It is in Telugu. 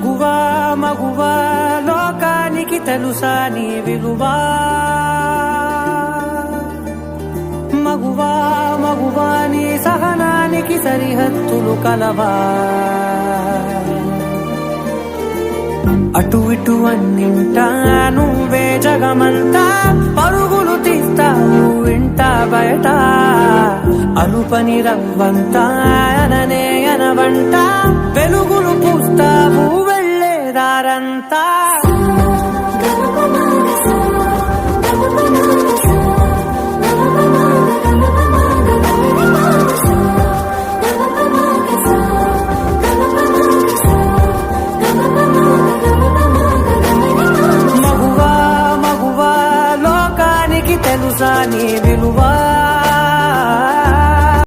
మగువా మగువా లోకానికి తెలుసా నీ విలువా మగువా మగువా నీ సహనానికి సరిహద్దులు కలవా అటు ఇటు అన్నింటా నువ్వే జగమంతా పరుగులు తీస్తావు ఇంట బయట అలుపని రవ్వంతా అననే అనవంట వెలుగులు పూస్తావు వెళ్ళేదారంతా